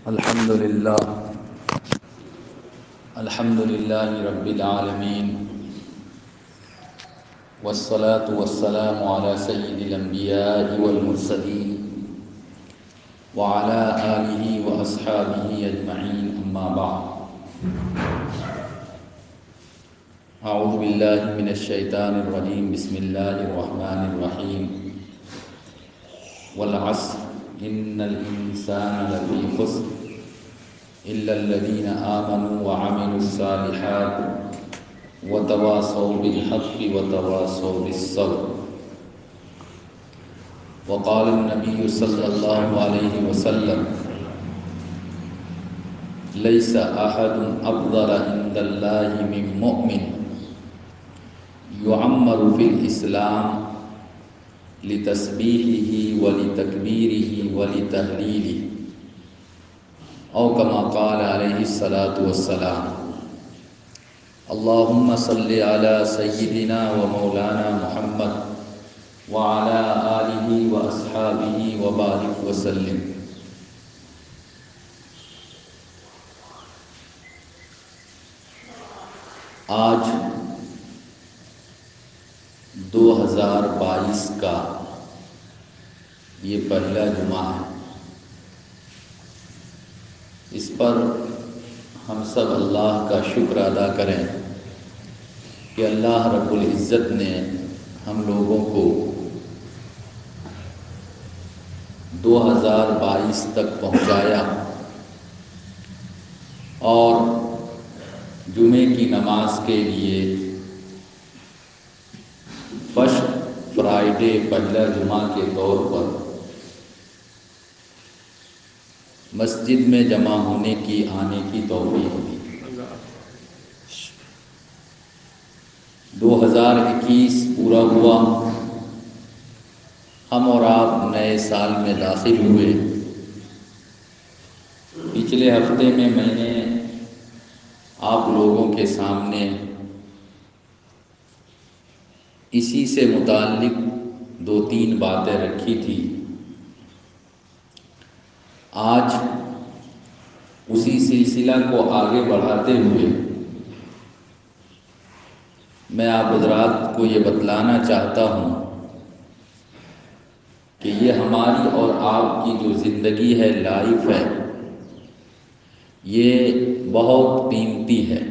الحمد للہ رب العالمین والصلاة والسلام علی سید الانبیاء والمرسلین وعلی آلہ واصحابہ اجمعین اما بعد اعوذ باللہ من الشیطان الرجیم بسم اللہ الرحمن الرحیم والعصر ان الانسان لفی خسر الا الذین آمنوا وعملوا الصالحات وتواصوا بالحق وتواصوا بالصبر وقال النبی صلی اللہ علیہ وسلم لیس احد افضل عند اللہ من مؤمن یعمر فی الاسلام لتسبیحہ ولتکبیرہ ولتہلیلہ او کما قال علیہ الصلاۃ والسلام اللہم صلی علی سیدنا و مولانا محمد وعلی آلہ واصحابہ وبارک وسلم۔ آج 2022 کا یہ پہلا جمعہ ہے۔ اس پر ہم سب اللہ کا شکر ادا کریں کہ اللہ رب العزت نے ہم لوگوں کو 2022 تک پہنچایا اور جمعے کی نماز کے لیے فرسٹ فرائیڈے پہلا جمعہ کے طور پر مسجد میں جمع ہونے کی آنے کی توفیق دی۔ 2021 پورا ہوا، ہم اور آپ نئے سال میں داخل ہوئے۔ پچھلے ہفتے میں نے آپ لوگوں کے سامنے اسی سے متعلق 2-3 باتیں رکھی تھی۔ آج اسی سلسلہ کو آگے بڑھاتے ہوئے میں آپ حضرات کو یہ بتلانا چاہتا ہوں کہ یہ ہماری اور آپ کی جو زندگی ہے، لائف ہے، یہ بہت قیمتی ہے۔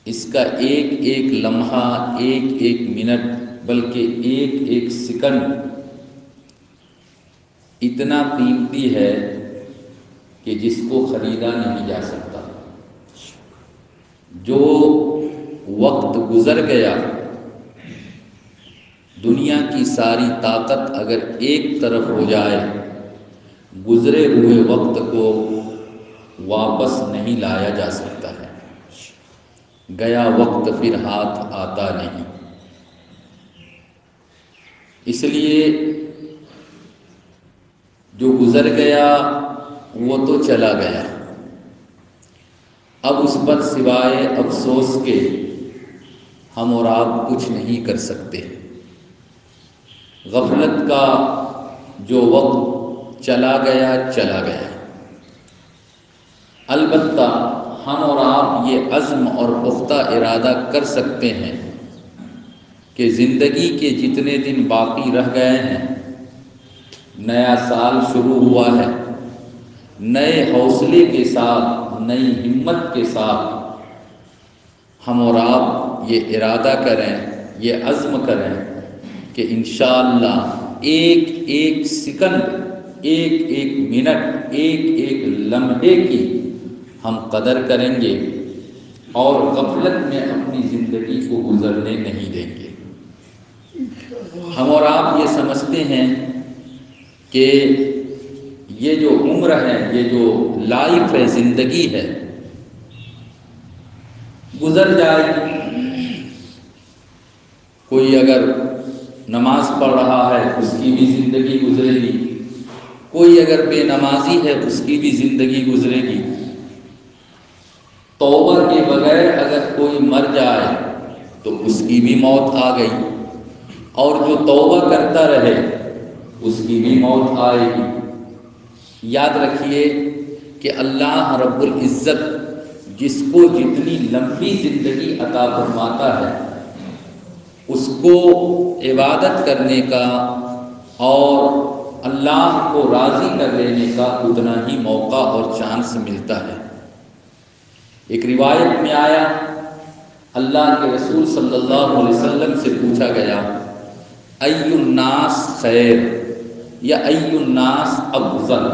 اس کا ایک ایک لمحہ، ایک ایک منٹ، بلکہ ایک ایک سیکنڈ اتنا قیمتی ہے کہ جس کو خریدا نہیں جا سکتا۔ جو وقت گزر گیا، دنیا کی ساری طاقت اگر ایک طرف ہو جائے، گزرے ہوئے وقت کو واپس نہیں لایا جا سکتا ہے۔ گیا وقت پھر ہاتھ آتا نہیں۔ اس لیے جو گزر گیا وہ تو چلا گیا، اب اس پر سوائے افسوس کے ہم اور آپ کچھ نہیں کر سکتے۔ غفلت کا جو وقت چلا گیا چلا گیا۔ البتہ ہم اور آپ یہ عزم اور پختہ ارادہ کر سکتے ہیں کہ زندگی کے جتنے دن باقی رہ گئے ہیں، نیا سال شروع ہوا ہے، نئے حوصلے کے ساتھ، نئی ہمت کے ساتھ ہم اور آپ یہ ارادہ کریں، یہ عزم کریں کہ انشاءاللہ ایک ایک سیکنڈ، ایک ایک منٹ، ایک ایک لمحے کی ہم قدر کریں گے اور غفلت میں اپنی زندگی کو گزرنے نہیں دیں گے۔ ہم اور آپ یہ سمجھتے ہیں کہ یہ جو عمر ہے، یہ جو لائف ہے، زندگی ہے، گزر جائے گی۔ کوئی اگر نماز پڑھ رہا ہے اس کی بھی زندگی گزرے گی، کوئی اگر بے نمازی ہے اس کی بھی زندگی گزرے گی۔ توبہ کے بغیر اگر کوئی مر جائے تو اس کی بھی موت آ گئی، اور جو توبہ کرتا رہے اس کی بھی موت آئے گی۔ یاد رکھیے کہ اللہ رب العزت جس کو جتنی لمبی زندگی عطا فرماتا ہے اس کو عبادت کرنے کا اور اللہ کو راضی کر لینے کا اتنا ہی موقع اور چانس ملتا ہے۔ ایک روایت میں آیا، اللہ کے رسول صلی اللہ علیہ وسلم سے پوچھا گیا، ای الناس خیر یا ای الناس افضل،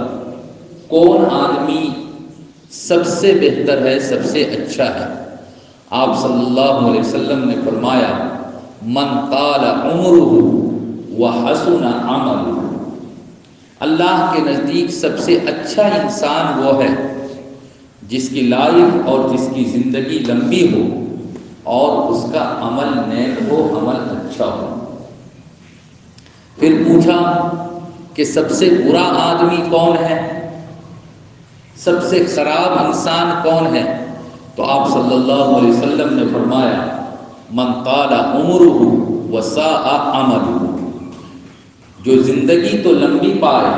کون آدمی سب سے بہتر ہے، سب سے اچھا ہے؟ آپ صلی اللہ علیہ وسلم نے فرمایا، من طال عمرہ وحسن عملہ، اللہ کے نزدیک سب سے اچھا انسان وہ ہے جس کی لائف اور جس کی زندگی لمبی ہو اور اس کا عمل نیک ہو، عمل اچھا ہو۔ پھر پوچھا کہ سب سے برا آدمی کون ہے، سب سے خراب انسان کون ہے؟ تو آپ صلی اللہ علیہ وسلم نے فرمایا، من طال عمرہ وساء عملہ، جو زندگی تو لمبی پائے،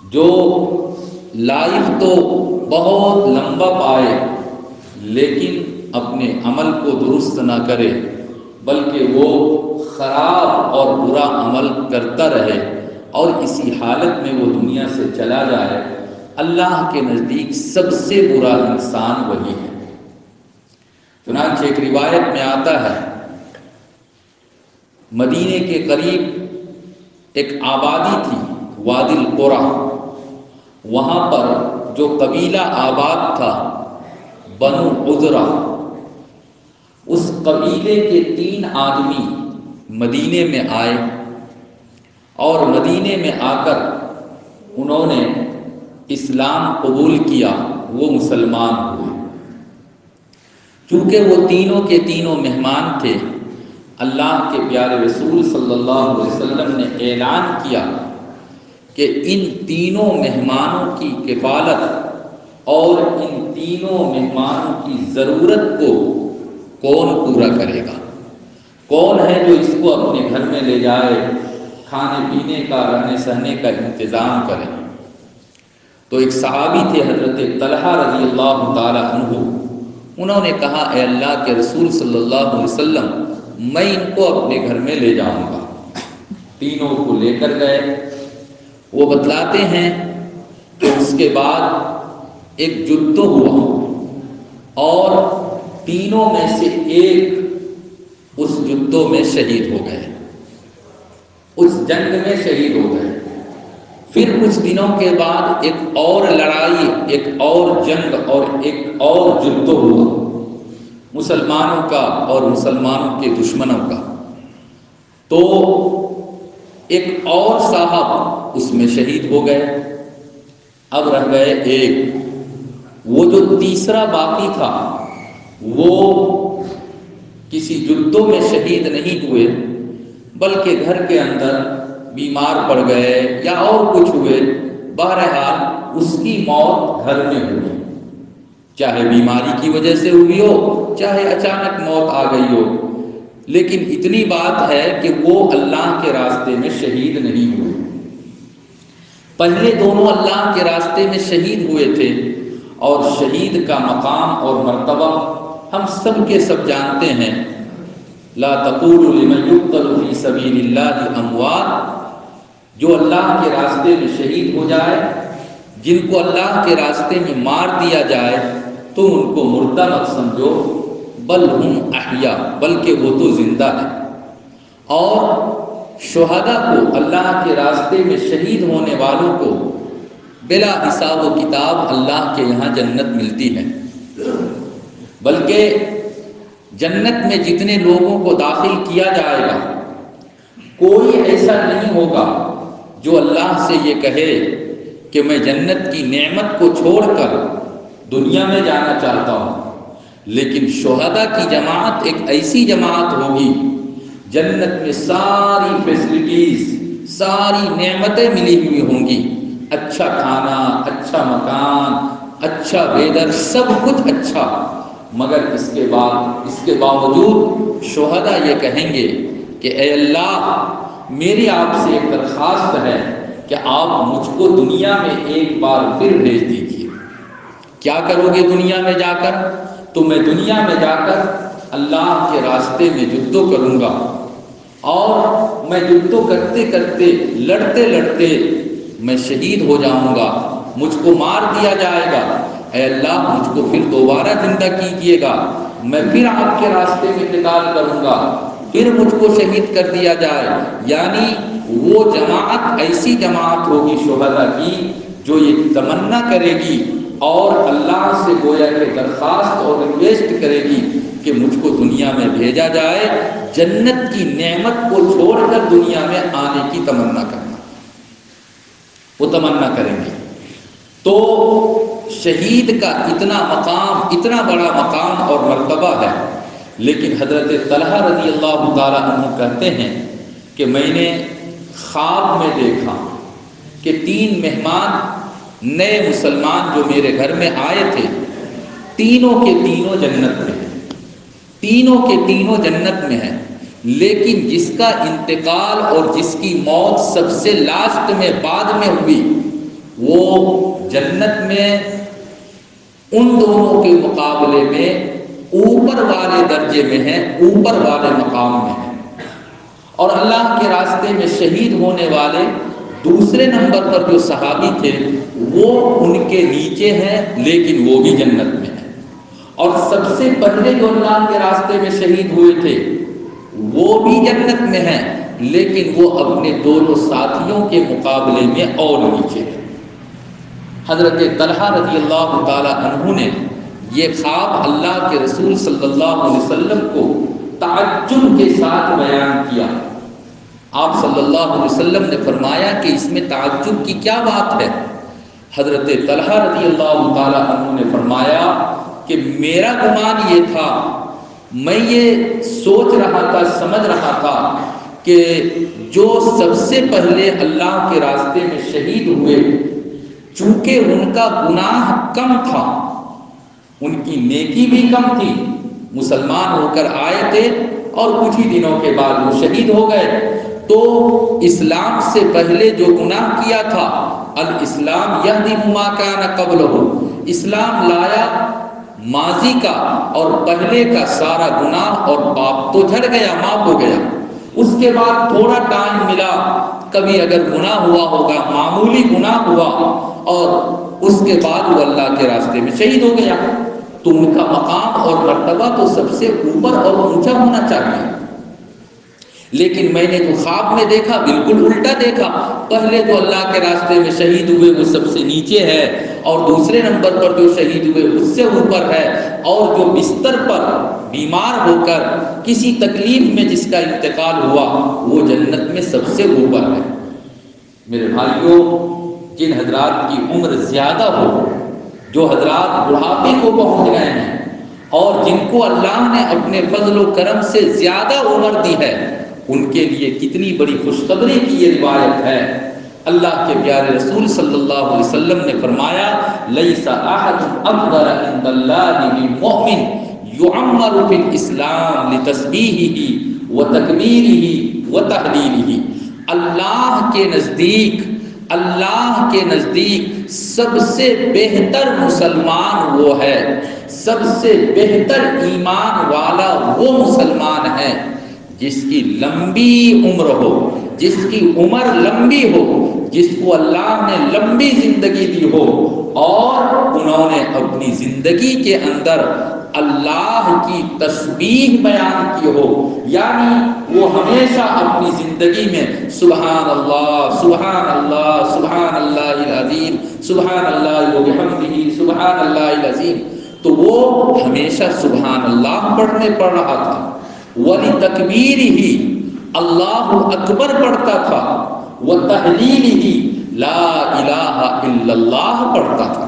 جو لائف تو بہت لمبا پائے، لیکن اپنے عمل کو درست نہ کرے بلکہ وہ خراب اور برا عمل کرتا رہے اور اسی حالت میں وہ دنیا سے چلا جائے، اللہ کے نزدیک سب سے برا انسان وہی ہے۔ چنانچہ ایک روایت میں آتا ہے، مدینے کے قریب ایک آبادی تھی، وادی القرا، وہاں پر جو قبیلہ آباد تھا بنو عذرہ، اس قبیلے کے 3 آدمی مدینے میں آئے اور مدینے میں آ کر انہوں نے اسلام قبول کیا، وہ مسلمان ہوئے۔ چونکہ وہ تینوں کے تینوں مہمان تھے، اللہ کے پیارے رسول صلی اللہ علیہ وسلم نے اعلان کیا کہ ان تینوں مہمانوں کی کفالت اور ان تینوں مہمانوں کی ضرورت کو کون پورا کرے گا، کون ہے جو اس کو اپنے گھر میں لے جائے، کھانے پینے کا، رہنے سہنے کا انتظام کرے۔ تو ایک صحابی تھے حضرت طلحہ رضی اللہ تعالی عنہ، انہوں نے کہا، اے اللہ کے رسول صلی اللہ علیہ وسلم، میں ان کو اپنے گھر میں لے جاؤں گا۔ تینوں کو لے کر گئے۔ وہ بتلاتے ہیں کہ اس کے بعد ایک جدو ہوا اور تینوں میں سے ایک اس جدوں میں شہید ہو گئے، اس جنگ میں شہید ہو گئے۔ پھر کچھ دنوں کے بعد ایک اور لڑائی، ایک اور جنگ اور ایک اور جدو ہوا، مسلمانوں کا اور مسلمانوں کے دشمنوں کا۔ تو ایک اور صاحب اس میں شہید ہو گئے، اب رہ گئے ایک۔ وہ جو تیسرا باقی تھا وہ کسی جدوں میں شہید نہیں ہوئے بلکہ گھر کے اندر بیمار پڑ گئے یا اور کچھ ہوئے، بہرحال اس کی موت گھر میں ہوئی، چاہے بیماری کی وجہ سے ہوئی ہو، چاہے اچانک موت آ گئی ہو، لیکن اتنی بات ہے کہ وہ اللہ کے راستے میں شہید نہیں ہوئے۔ پہلے دونوں اللہ کے راستے میں شہید ہوئے تھے، اور شہید کا مقام اور مرتبہ ہم سب کے سب جانتے ہیں۔ لا تقولوا لمن يقتل في سبيل الله اموات، جو اللہ کے راستے میں شہید ہو جائے، جن کو اللہ کے راستے میں مار دیا جائے، تو ان کو مردہ مت سمجھو، بل ہم احیا، بلکہ وہ تو زندہ ہے۔ اور شہداء کو، اللہ کے راستے میں شہید ہونے والوں کو بلا حساب و کتاب اللہ کے یہاں جنت ملتی ہے، بلکہ جنت میں جتنے لوگوں کو داخل کیا جائے گا، کوئی ایسا نہیں ہوگا جو اللہ سے یہ کہے کہ میں جنت کی نعمت کو چھوڑ کر دنیا میں جانا چاہتا ہوں۔ لیکن شہداء کی جماعت ایک ایسی جماعت ہوگی، جنت میں ساری فیسلٹیز، ساری نعمتیں ملی ہوئی ہوں گی، اچھا کھانا، اچھا مکان، اچھا ویدر، سب کچھ اچھا، مگر اس کے باوجود شہداء یہ کہیں گے کہ اے اللہ، میری آپ سے ایک درخواست ہے کہ آپ مجھ کو دنیا میں ایک بار پھر بھیج دیجیے۔ کیا کرو گے دنیا میں جا کر؟ تو میں دنیا میں جا کر اللہ کے راستے میں جدو کروں گا، اور میں جدو کرتے کرتے لڑتے لڑتے میں شہید ہو جاؤں گا، مجھ کو مار دیا جائے گا۔ اے اللہ مجھ کو پھر دوبارہ زندہ کیجیے گا، میں پھر آپ کے راستے میں قتال کروں گا، پھر مجھ کو شہید کر دیا جائے۔ یعنی وہ جماعت ایسی جماعت ہوگی شہداء کی جو یہ تمنا کرے گی اور اللہ سے گویا کہ درخواست اور ریکویسٹ کرے گی کہ مجھ کو دنیا میں بھیجا جائے، جنت کی نعمت کو چھوڑ کر دنیا میں آنے کی تمنا کرنا، وہ تمنا کریں گے۔ تو شہید کا اتنا مقام، اتنا بڑا مقام اور مرتبہ ہے، لیکن حضرت طلحہ رضی اللہ تعالیٰ عنہ کہتے ہیں کہ میں نے خواب میں دیکھا کہ 3 مہمان نئے مسلمان جو میرے گھر میں آئے تھے، تینوں کے تینوں جنت میں ہیں، تینوں کے تینوں جنت میں ہیں، لیکن جس کا انتقال اور جس کی موت سب سے لاسٹ میں بعد میں ہوئی، وہ جنت میں ان دونوں کے مقابلے میں اوپر والے درجے میں ہیں، اوپر والے مقام میں ہیں۔ اور اللہ کے راستے میں شہید ہونے والے دوسرے نمبر پر جو صحابی تھے وہ ان کے نیچے ہیں، لیکن وہ بھی جنت میں ہیں۔ اور سب سے پہلے جو اللہ کے راستے میں شہید ہوئے تھے وہ بھی جنت میں ہیں، لیکن وہ اپنے دونوں ساتھیوں کے مقابلے میں اور نیچے ہیں۔ حضرت طلحہ رضی اللہ تعالی عنہ نے یہ خواب اللہ کے رسول صلی اللہ علیہ وسلم کو تعجب کے ساتھ بیان کیا۔ آپ صلی اللہ علیہ وسلم نے فرمایا کہ اس میں تعجب کی کیا بات ہے؟ حضرت طلحہ رضی اللہ تعالی عنہ نے فرمایا کہ میرا گمان یہ تھا، میں یہ سوچ رہا تھا، سمجھ رہا تھا کہ جو سب سے پہلے اللہ کے راستے میں شہید ہوئے، چونکہ ان کا گناہ کم تھا، ان کی نیکی بھی کم تھی، مسلمان ہو کر آئے تھے اور کچھ ہی دنوں کے بعد وہ شہید ہو گئے، تو اسلام سے پہلے جو گناہ کیا تھا، الاسلام یہدم ما کان قبلہ، اسلام لایا ماضی کا اور پہلے کا سارا گناہ اور پاپ تو جھڑ گیا، معاف ہو گیا۔ اس کے بعد تھوڑا ٹائم ملا، کبھی اگر گناہ ہوا ہوگا، معمولی گناہ ہوا، اور اس کے بعد وہ اللہ کے راستے میں شہید ہو گیا، تو ان کا مقام اور مرتبہ تو سب سے اوپر اور اونچا ہونا چاہیے۔ لیکن میں نے جو خواب میں دیکھا بالکل الٹا دیکھا، پہلے تو اللہ کے راستے میں شہید ہوئے وہ سب سے نیچے ہے، اور دوسرے نمبر پر جو شہید ہوئے اس سے اوپر ہے، اور جو بستر پر بیمار ہو کر کسی تکلیف میں جس کا انتقال ہوا وہ جنت میں سب سے اوپر ہے۔ میرے بھائیوں، جن حضرات کی عمر زیادہ ہو، جو حضرات بڑھاپے کو پہنچ گئے ہیں، اور جن کو اللہ نے اپنے فضل و کرم سے زیادہ عمر دی ہے، ان کے لیے کتنی بڑی خوشخبری کی یہ روایت ہے۔ اللہ کے پیارے رسول صلی اللہ علیہ وسلم نے فرمایا، لیس احد افضل عند اللہ من مؤمن یعمر فی الاسلام لتسبیحہ وتکبیرہ وتہلیلہ۔ اللہ کے نزدیک سب سے بہتر مسلمان وہ ہے، سب سے بہتر ایمان والا وہ مسلمان ہے جس کی لمبی عمر ہو، جس کی عمر لمبی ہو، جس کو اللہ نے لمبی زندگی دی ہو، اور انہوں نے اپنی زندگی کے اندر اللہ کی تسبیح بیان کی ہو، یعنی وہ ہمیشہ اپنی زندگی میں سبحان اللہ سبحان اللہ سبحان اللہ العظیم سبحان اللہ وبحمدہ سبحان اللہ العظیم، تو وہ ہمیشہ سبحان اللہ پڑھنے پڑ رہا تھا، وَلِتَكْبِيرِهِ اللہ اکبر پڑھتا تھا، وَتَحْلِيلِهِ لا الہ الا اللہ پڑھتا تھا۔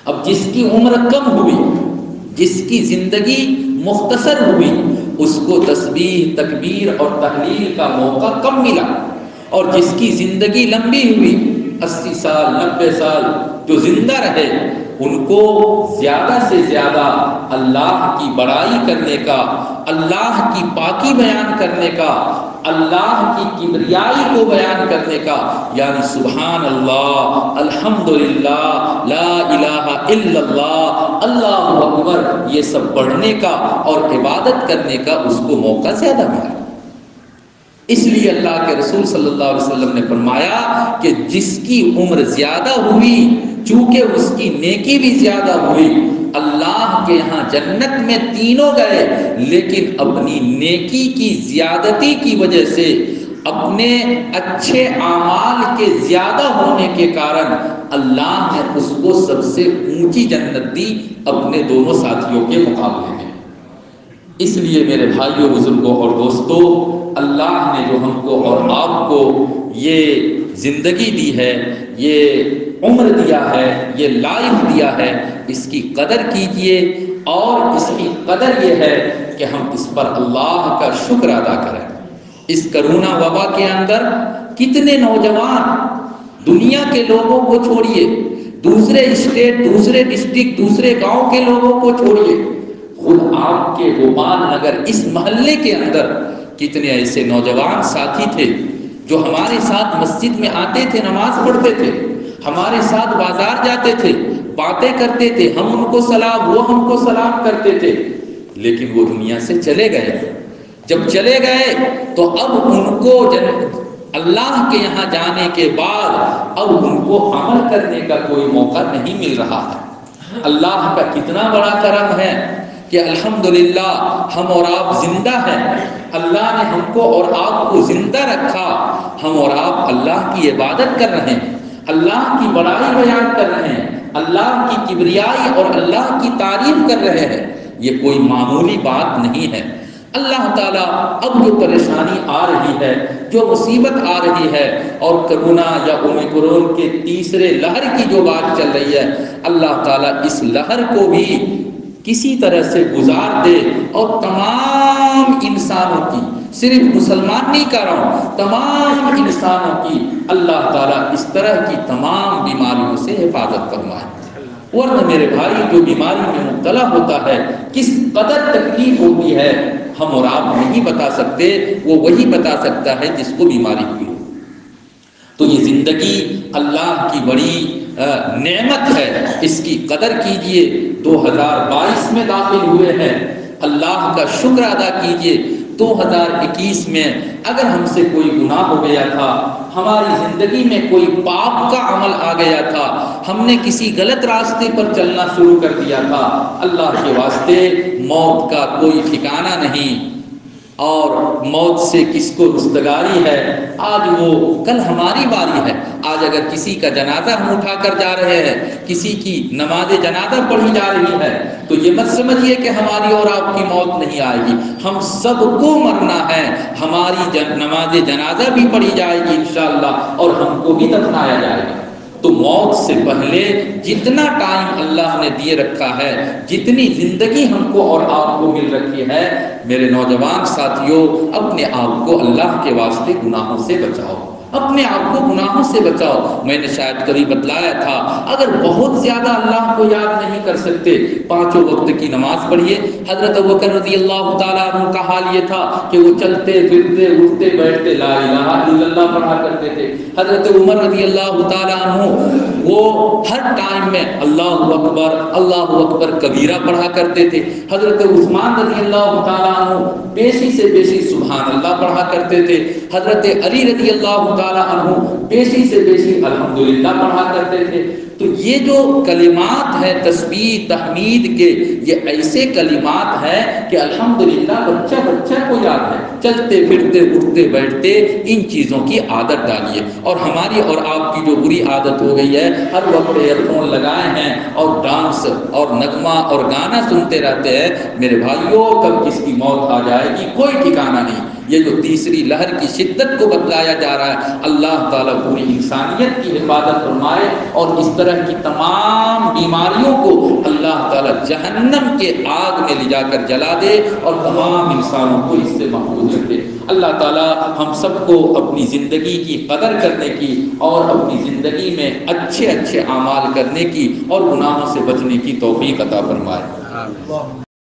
اب جس کی عمر کم ہوئی، جس کی زندگی مختصر ہوئی، اس کو تسبیح، تکبیر اور تحلیل کا موقع کم ملا، اور جس کی زندگی لمبی ہوئی، 80 سال 90 سال جو زندہ رہے، ان کو زیادہ سے زیادہ اللہ کی بڑائی کرنے کا، اللہ کی پاکی بیان کرنے کا، اللہ کی کبریائی کو بیان کرنے کا، یعنی سبحان اللہ، الحمدللہ، لا الہ الا اللہ، اللہ اکبر، یہ سب پڑھنے کا اور عبادت کرنے کا اس کو موقع زیادہ ملا۔ اس لیے اللہ کے رسول صلی اللہ علیہ وسلم نے فرمایا کہ جس کی عمر زیادہ ہوئی چونکہ اس کی نیکی بھی زیادہ ہوئی، اللہ کے ہاں جنت میں تینوں گئے، لیکن اپنی نیکی کی زیادتی کی وجہ سے، اپنے اچھے اعمال کے زیادہ ہونے کے کارن اللہ نے اس کو سب سے اونچی جنت دی اپنے دونوں ساتھیوں کے مقابلے میں۔ اس لیے میرے بھائیوں، بزرگوں اور دوستوں، اللہ نے جو ہم کو اور آپ کو یہ زندگی دی ہے، یہ عمر دیا ہے، یہ لائف دیا ہے، اس کی قدر کیجئے، اور اس کی قدر یہ ہے کہ ہم اس پر اللہ کا شکر ادا کریں۔ اس کرونا وبا کے اندر کتنے نوجوان دنیا کے لوگوں کو چھوڑیے، دوسرے اسٹیٹ، دوسرے ڈسٹرکٹ، دوسرے گاؤں کے لوگوں کو چھوڑیے، خود آپ کے گوپال نگر اس محلے کے اندر کتنے ایسے نوجوان ساتھی تھے جو ہمارے ساتھ مسجد میں آتے تھے، نماز پڑھتے تھے، ہمارے ساتھ بازار جاتے تھے، باتیں کرتے تھے، ہم ان کو سلام، وہ ہم کو سلام کرتے تھے، لیکن وہ دنیا سے چلے گئے۔ جب چلے گئے تو اب ان کو اللہ کے یہاں جانے کے بعد اب ان کو عمل کرنے کا کوئی موقع نہیں مل رہا ہے۔ اللہ کا کتنا بڑا کرم ہے کہ الحمدللہ ہم اور آپ زندہ ہیں، اللہ نے ہم کو اور آپ کو زندہ رکھا، ہم اور آپ اللہ کی عبادت کر رہے ہیں، اللہ کی بڑائی بیان کر رہے ہیں، اللہ کی کبریائی اور اللہ کی تعریف کر رہے ہیں۔ یہ کوئی معمولی بات نہیں ہے۔ اللہ تعالیٰ اب جو پریشانی آ رہی ہے، جو مصیبت آ رہی ہے، اور کرونا یا اومیکرون کے تیسرے لہر کی جو بات چل رہی ہے، اللہ تعالیٰ اس لہر کو بھی کسی طرح سے گزار دے، اور تمام انسانوں کی، صرف مسلمان نہیں کہہ رہا ہوں، تمام انسانوں کی اللہ تعالیٰ اس طرح کی تمام بیماریوں سے حفاظت فرمائے۔ ورنہ میرے بھائی، جو بیماری میں مبتلا ہوتا ہے، کس قدر تکلیف ہوتی ہے، ہم اور آپ نہیں بتا سکتے، وہ وہی بتا سکتا ہے جس کو بیماری ہوئی ہو۔ تو یہ زندگی اللہ کی بڑی نعمت ہے، اس کی قدر کیجئے۔ 2022 میں داخل ہوئے ہیں، اللہ کا شکر ادا کیجئے۔ 2021 میں اگر ہم سے کوئی گناہ ہو گیا تھا، ہماری زندگی میں کوئی پاپ کا عمل آ گیا تھا، ہم نے کسی غلط راستے پر چلنا شروع کر دیا تھا، اللہ کے واسطے موت کا کوئی ٹھکانہ نہیں، اور موت سے کس کو رستگاری ہے۔ آج وہ، کل ہماری باری ہے۔ آج اگر کسی کا جنازہ ہم اٹھا کر جا رہے ہیں، کسی کی نماز جنازہ پڑھی جا رہی ہے، تو یہ مت سمجھیے کہ ہماری اور آپ کی موت نہیں آئے گی، ہم سب کو مرنا ہے۔ ہماری نماز جنازہ بھی پڑھی جائے گی انشاءاللہ، اور ہم کو بھی دفنایا جائے گا۔ تو موت سے پہلے جتنا ٹائم اللہ نے دیے رکھا ہے، جتنی زندگی ہم کو اور آپ کو مل رکھی ہے، میرے نوجوان ساتھیوں، اپنے آپ کو اللہ کے واسطے گناہوں سے بچاؤ، اپنے آپ کو گناہوں سے بچاؤ۔ میں نے شاید کبھی بتلایا تھا، اگر بہت زیادہ اللہ کو یاد نہیں کر سکتے، 5 وقت کی نماز پڑھیے۔ حضرت ابوبکر رضی اللہ تعالیٰ عنہ کا حال یہ تھا کہ وہ چلتے پھرتے اٹھتے بیٹھتے لا الہ الا اللہ پڑھا کرتے تھے۔ حضرت عمر رضی اللہ تعالیٰ عنہ وہ ہر ٹائم میں اللہ اکبر کبیرہ پڑھا کرتے تھے۔ حضرت عثمان رضی اللہ تعالیٰ عنہ بیشی سے بیشی سبحان اللہ پڑھا کرتے تھے۔ حضرت علی رضی اللہ تعالیٰ عنہ بیشی سے بیشی الحمدللہ پڑھا کرتے تھے۔ تو یہ جو کلمات ہے تسبیح تحمید کے، یہ ایسے کلمات ہیں کہ الحمدللہ بچہ بچہ کو یاد ہے۔ چلتے پھرتے اٹھتے بیٹھتے ان چیزوں کی عادت ڈالیے۔ اور ہماری اور آپ کی جو بری عادت ہو گئی ہے، ہر وقت ایئر فون لگائے ہیں اور ڈانس اور نغمہ اور گانا سنتے رہتے ہیں، میرے بھائیوں کب کس کی موت آ جائے گی کوئی ٹھکانہ نہیں۔ یہ جو تیسری لہر کی شدت کو بتلایا جا رہا ہے، اللہ تعالیٰ پوری انسانیت کی حفاظت فرمائے، اور اس طرح کی تمام بیماریوں کو اللہ تعالیٰ جہنم کے آگ میں لے جا کر جلا دے، اور تمام انسانوں کو اس سے محفوظ رکھے۔ اللہ تعالیٰ ہم سب کو اپنی زندگی کی قدر کرنے کی اور اپنی زندگی میں اچھے اچھے اعمال کرنے کی اور گناہوں سے بچنے کی توفیق عطا فرمائے۔